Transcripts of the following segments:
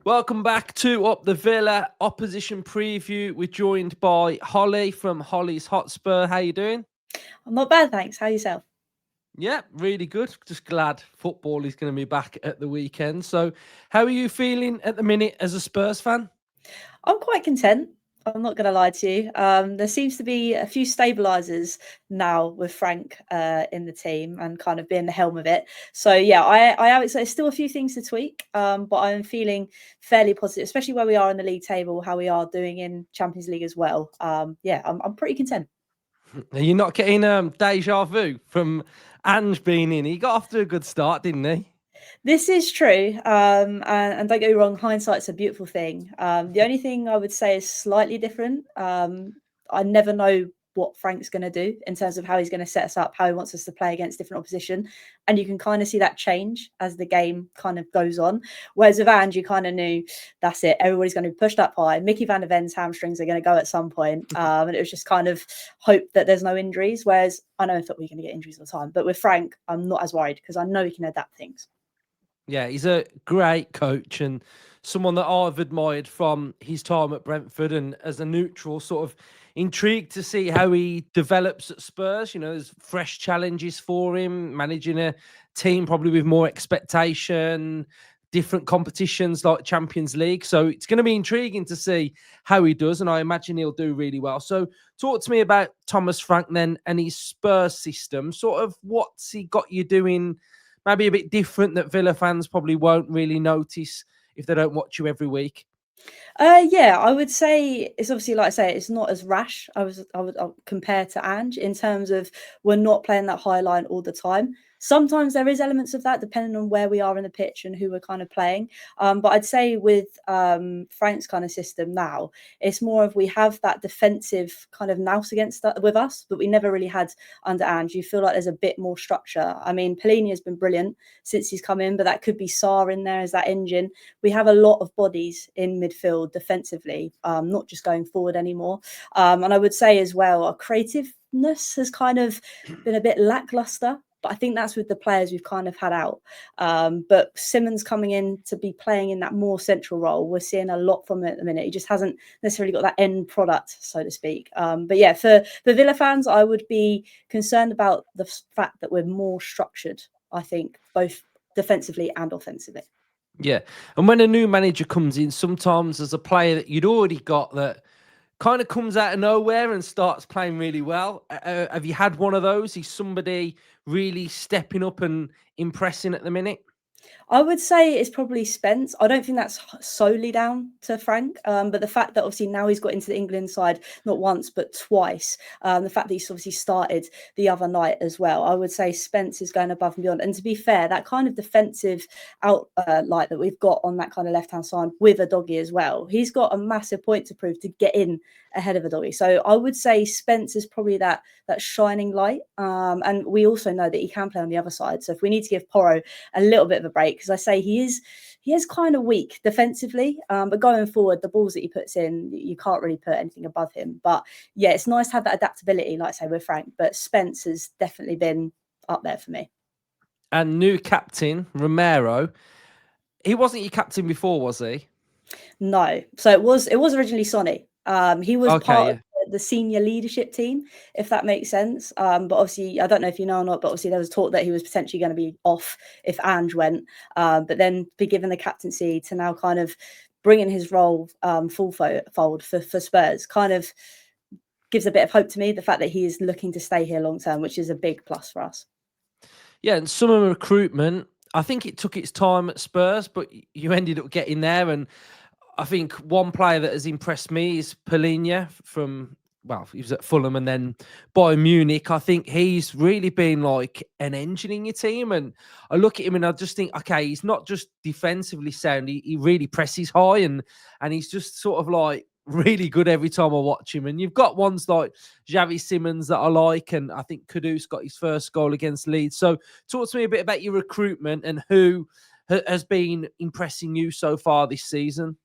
Welcome back to Up the Villa Opposition Preview. We're joined by Holly from Holly's Hotspur. How you doing? I'm not bad, thanks. How yourself? Yeah, really good. Just glad football is going to be back at the weekend. So, how are you feeling at the minute as a Spurs fan? I'm quite content. I'm not going to lie to you. There seems to be a few stabilisers now with Frank in the team and kind of being the helm of it. So yeah, I am excited. There's still a few things to tweak, but I'm feeling fairly positive, especially where we are in the league table, how we are doing in Champions League as well. Yeah, I'm pretty content. Are you not getting deja vu from Ange being in? He got off to a good start, didn't he? This is true, and don't get me wrong, hindsight's a beautiful thing. The only thing I would say is slightly different. I never know what Frank's going to do in terms of how he's going to set us up, how he wants us to play against different opposition, and you can kind of see that change as the game kind of goes on. Whereas with Ange, you kind of knew that's it. Everybody's going to be pushed up high. Mickey Van der Ven's hamstrings are going to go at some point, and it was just kind of hope that there's no injuries. Whereas I know that we're going to get injuries all the time, but with Frank, I'm not as worried because I know he can adapt things. Yeah, he's a great coach and someone that I've admired from his time at Brentford, and as a neutral, sort of intrigued to see how he develops at Spurs. You know, there's fresh challenges for him, managing a team probably with more expectation, different competitions like Champions League. So it's going to be intriguing to see how he does, and I imagine he'll do really well. So talk to me about Thomas Frank then and his Spurs system. Sort of what's he got you doing maybe a bit different that Villa fans probably won't really notice if they don't watch you every week? Yeah, I would say it's obviously like I say, it's not as rash. I would compare to Ange in terms of we're not playing that high line all the time. Sometimes there is elements of that depending on where we are in the pitch and who we're kind of playing. But I'd say with Frank's kind of system now, it's more of we have that defensive kind of nous against with us, but we never really had under Ange. You feel like there's a bit more structure. I mean, Pellegrini has been brilliant since he's come in, but that could be Sarr in there as that engine. We have a lot of bodies in midfield defensively, not just going forward anymore. And I would say as well, our creativeness has kind of been a bit lackluster. But I think that's with the players we've kind of had out. But Simmons coming in to be playing in that more central role, we're seeing a lot from him at the minute. He just hasn't necessarily got that end product, so to speak. But yeah, for Villa fans, I would be concerned about the fact that we're more structured, I think, both defensively and offensively. Yeah. And when a new manager comes in, sometimes there's a player that you'd already got that kind of comes out of nowhere and starts playing really well. Have you had one of those? Is somebody really stepping up and impressing at the minute? I would say it's probably Spence. I don't think that's solely down to Frank, but the fact that obviously now he's got into the England side not once but twice, the fact that he's obviously started the other night as well, I would say Spence is going above and beyond. And to be fair, that kind of defensive light that we've got on that kind of left hand side with a doggy as well, he's got a massive point to prove to get in ahead of a doggy. So I would say Spence is probably that shining light, and we also know that he can play on the other side. So if we need to give Porro a little bit of a break, because I say he is kind of weak defensively, but going forward, the balls that he puts in, you can't really put anything above him. But yeah, it's nice to have that adaptability, like I say, with Frank. But Spence has definitely been up there for me. And new captain, Romero, he wasn't your captain before, was he? No, so it was originally Sonny. He was Okay, part yeah. of the senior leadership team, if that makes sense. But obviously, I don't know if you know or not, but obviously there was talk that he was potentially going to be off if Ange went. But then be given the captaincy to now kind of bringing his role full fold for Spurs kind of gives a bit of hope to me. The fact that he is looking to stay here long term, which is a big plus for us. Yeah, and summer recruitment, I think it took its time at Spurs, but you ended up getting there. And I think one player that has impressed me is Pellegrini from, well, he was at Fulham and then Bayern Munich. I think he's really been like an engine in your team. And I look at him and I just think, okay, he's not just defensively sound. He really presses high and he's just sort of like really good every time I watch him. And you've got ones like Xavi Simons that I like. And I think Kudus got his first goal against Leeds. So talk to me a bit about your recruitment and who has been impressing you so far this season.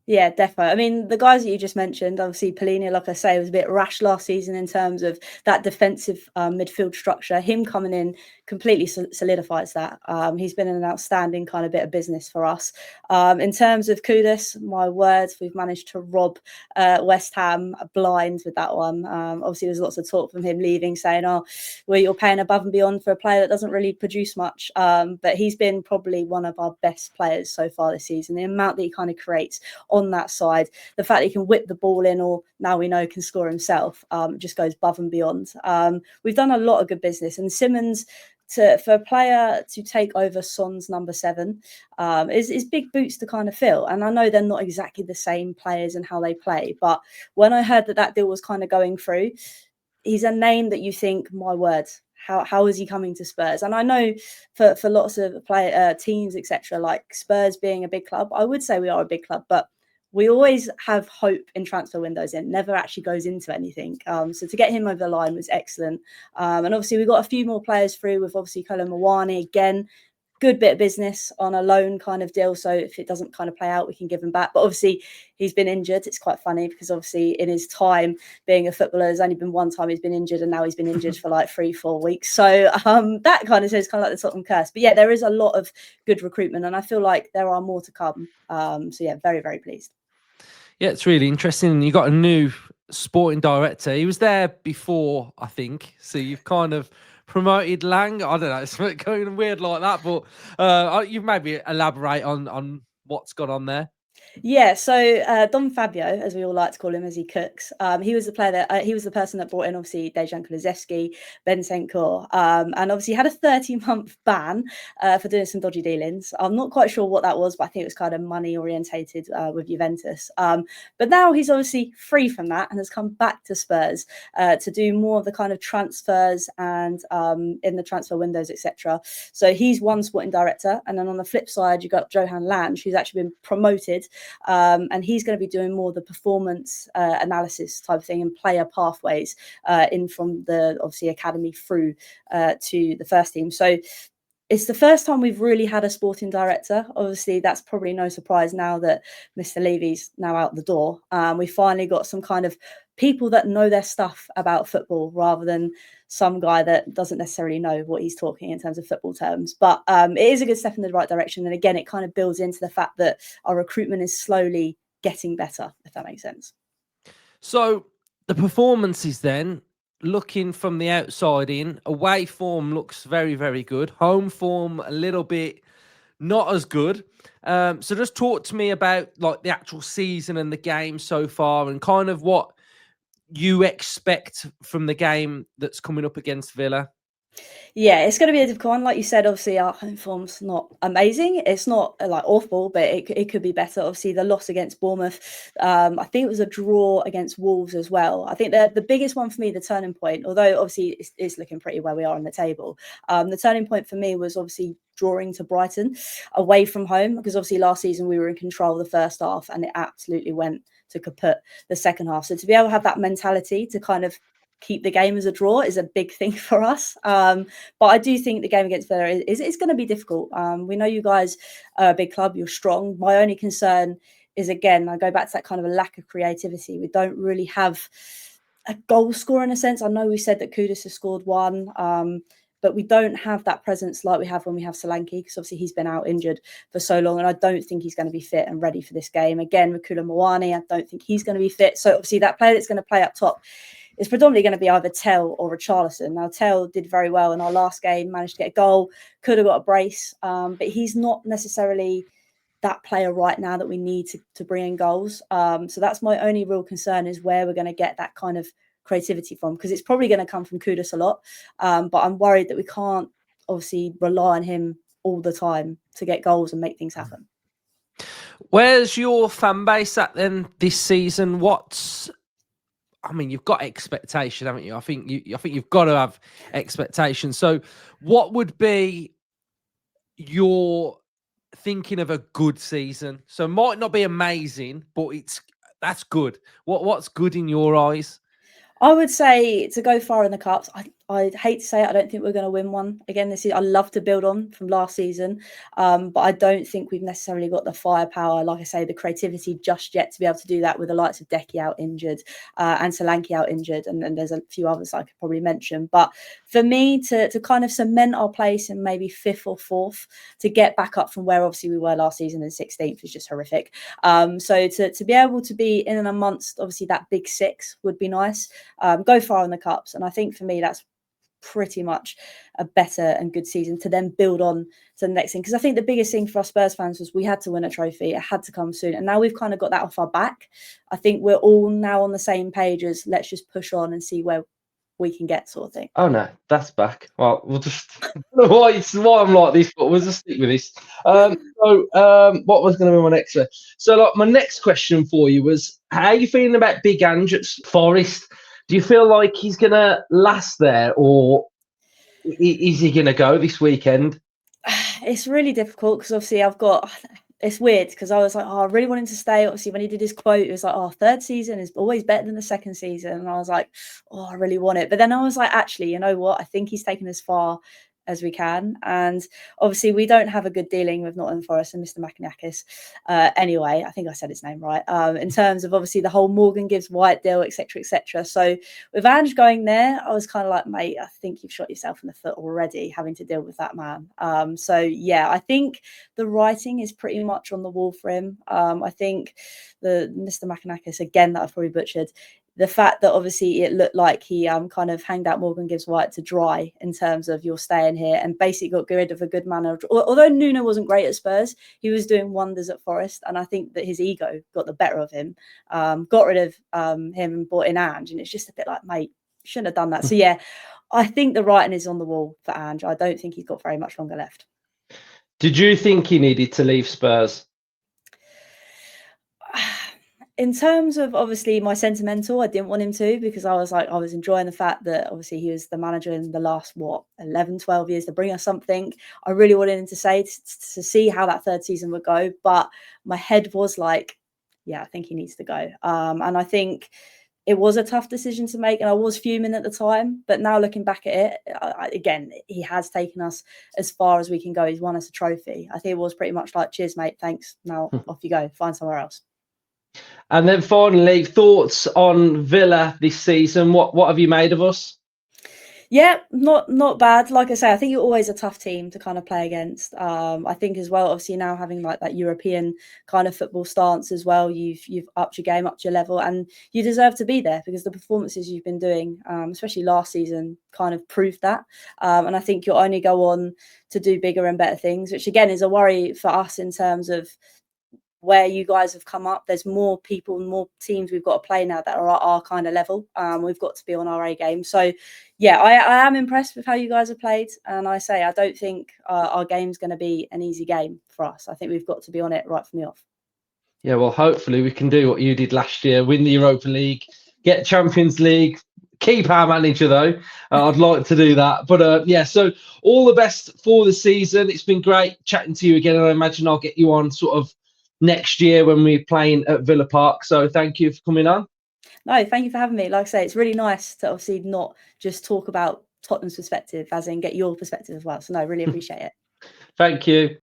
Yeah, definitely. I mean, the guys that you just mentioned, obviously, Polina, like I say, was a bit rash last season in terms of that defensive midfield structure. Him coming in completely solidifies that. He's been an outstanding kind of bit of business for us. In terms of Kudus, my words, we've managed to rob West Ham blind with that one. Obviously, there's lots of talk from him leaving, saying, "Oh, well, you're paying above and beyond for a player that doesn't really produce much." But he's been probably one of our best players so far this season. The amount that he kind of creates on that side, the fact that he can whip the ball in, or now we know can score himself, just goes above and beyond. We've done a lot of good business, and Simmons, for a player to take over Son's number 7 is big boots to kind of fill. And I know they're not exactly the same players and how they play, but when I heard that deal was kind of going through, he's a name that you think, my word, how is he coming to Spurs? And I know for lots of teams, etc., like Spurs being a big club, I would say we are a big club, but we always have hope in transfer windows. It never actually goes into anything. So to get him over the line was excellent. And obviously we got a few more players through with obviously Colin Mawani again. Good bit of business on a loan kind of deal. So if it doesn't kind of play out, we can give him back. But obviously he's been injured. It's quite funny because obviously in his time being a footballer, there's only been one time he's been injured, and now he's been injured for like 3-4 weeks. So that kind of says kind of like the Tottenham curse. But yeah, there is a lot of good recruitment, and I feel like there are more to come. So yeah, very, very pleased. Yeah, it's really interesting. You got a new sporting director. He was there before, I think. So you've kind of promoted Lang. I don't know, it's going weird like that, but you've maybe elaborate on what's gone on there. Yeah, so Don Fabio, as we all like to call him, as he cooks, he was the player that he was the person that brought in obviously Dejan Kulusevski, Ben Senkor, and obviously had a 30-month ban for doing some dodgy dealings. I'm not quite sure what that was, but I think it was kind of money orientated with Juventus. But now he's obviously free from that and has come back to Spurs to do more of the kind of transfers and in the transfer windows, etc. So he's one sporting director, and then on the flip side, you've got Johan Lange, who's actually been promoted. And he's going to be doing more of the performance analysis type of thing and player pathways in from the obviously academy through to the first team. So it's the first time we've really had a sporting director. Obviously, that's probably no surprise now that Mr. Levy's now out the door. We finally got some kind of people that know their stuff about football rather than some guy that doesn't necessarily know what he's talking in terms of football terms. But it is a good step in the right direction. And again, it kind of builds into the fact that our recruitment is slowly getting better, if that makes sense. So the performances then, looking from the outside in, away form looks very, very good. Home form a little bit not as good. So just talk to me about like the actual season and the game so far, and kind of what you expect from the game that's coming up against Villa. Yeah, it's going to be a difficult one. Like you said, obviously our home form's not amazing. It's not like awful, but it could be better. Obviously, the loss against Bournemouth, I think it was a draw against Wolves as well. I think the biggest one for me, the turning point, although obviously it's looking pretty where we are on the table, the turning point for me was obviously drawing to Brighton away from home, because obviously last season we were in control of the first half and it absolutely went to kaput the second half. So to be able to have that mentality to kind of keep the game as a draw is a big thing for us. But I do think the game against Villa is going to be difficult. We know you guys are a big club, you're strong. My only concern is, again, I go back to that kind of a lack of creativity. We don't really have a goal scorer in a sense. I know we said that Kudus has scored one, but we don't have that presence like we have when we have Solanke, because obviously he's been out injured for so long, and I don't think he's going to be fit and ready for this game. Again, with Kula Mawani, I don't think he's going to be fit. So obviously that player that's going to play up top is predominantly going to be either Tell or Richarlison. Now, Tell did very well in our last game, managed to get a goal, could have got a brace, but he's not necessarily that player right now that we need to bring in goals. So that's my only real concern, is where we're going to get that kind of creativity from, because it's probably going to come from Kudus a lot. But I'm worried that we can't obviously rely on him all the time to get goals and make things happen. Where's your fan base at then this season? I mean, you've got expectation, haven't you? I think you've got to have expectation. So what would be your thinking of a good season? So it might not be amazing, but that's good. What's good in your eyes? I would say to go far in the cups. I'd hate to say it, I don't think we're going to win one again this season. I love to build on from last season, but I don't think we've necessarily got the firepower, like I say, the creativity just yet to be able to do that with the likes of Decky out injured and Solanke out injured, and there's a few others I could probably mention. But for me to kind of cement our place in maybe 5th or 4th, to get back up from where obviously we were last season in 16th is just horrific. So to be able to be in and amongst obviously that big 6 would be nice. Go far in the cups, and I think for me that's pretty much a better and good season to then build on to the next thing. Because I think the biggest thing for us Spurs fans was we had to win a trophy. It had to come soon. And now we've kind of got that off our back. I think we're all now on the same page as let's just push on and see where we can get, sort of thing. Oh no, that's back. Well, we'll just why I'm like this, but we'll just stick with this. What was going to be my next one? So, like, my next question for you was, how are you feeling about Big Ange at Forest? Do you feel like he's going to last there, or is he going to go this weekend? It's really difficult because obviously it's weird because I was like, oh, I really want him to stay. Obviously, when he did his quote, it was like, oh, 3rd season is always better than the 2nd season. And I was like, oh, I really want it. But then I was like, actually, you know what? I think he's taken as far as we can. And obviously, we don't have a good dealing with Nottingham Forest and Mr. Makinakis. Anyway, I think I said his name right. In terms of obviously the whole Morgan Gibbs White deal, etc., etc. So with Ange going there, I was kind of like, mate, I think you've shot yourself in the foot already having to deal with that man. So yeah, I think the writing is pretty much on the wall for him. I think the Mr. Makinakis, again, that I've probably butchered, the fact that obviously it looked like he kind of hanged out Morgan Gibbs White to dry in terms of you're staying here, and basically got rid of a good manager. Although Nuno wasn't great at Spurs, he was doing wonders at Forest, and I think that his ego got the better of him. Got rid of him and brought in Ange, and it's just a bit like, mate, shouldn't have done that. So yeah, I think the writing is on the wall for Ange. I don't think he's got very much longer left. Did you think he needed to leave Spurs? In terms of obviously my sentimental, I didn't want him to, because I was enjoying the fact that obviously he was the manager in the last 11, 12 years to bring us something. I really wanted him to say to see how that 3rd season would go, but my head was like, yeah, I think he needs to go. And I think it was a tough decision to make, and I was fuming at the time. But now looking back at it, again, he has taken us as far as we can go. He's won us a trophy. I think it was pretty much like, cheers, mate, thanks. Now off you go, find somewhere else. And then finally, thoughts on Villa this season? What have you made of us? Yeah, not bad. Like I say, I think you're always a tough team to kind of play against. I think as well, obviously now having like that European kind of football stance as well, you've upped your game, upped your level, and you deserve to be there because the performances you've been doing, especially last season, kind of proved that. And I think you'll only go on to do bigger and better things, which again is a worry for us in terms of where you guys have come up. There's more people, more teams we've got to play now that are at our kind of level. We've got to be on our A game. So yeah, I am impressed with how you guys have played. And I don't think our game's going to be an easy game for us. I think we've got to be on it right from the off. Yeah, well, hopefully we can do what you did last year, win the Europa League, get Champions League, keep our manager though. I'd like to do that. But yeah, so all the best for the season. It's been great chatting to you again. And I imagine I'll get you on sort of next year when we're playing at Villa Park. So thank you for coming on. No, thank you for having me. Like I say, it's really nice to obviously not just talk about Tottenham's perspective, as in get your perspective as well. So no, really appreciate it. Thank you.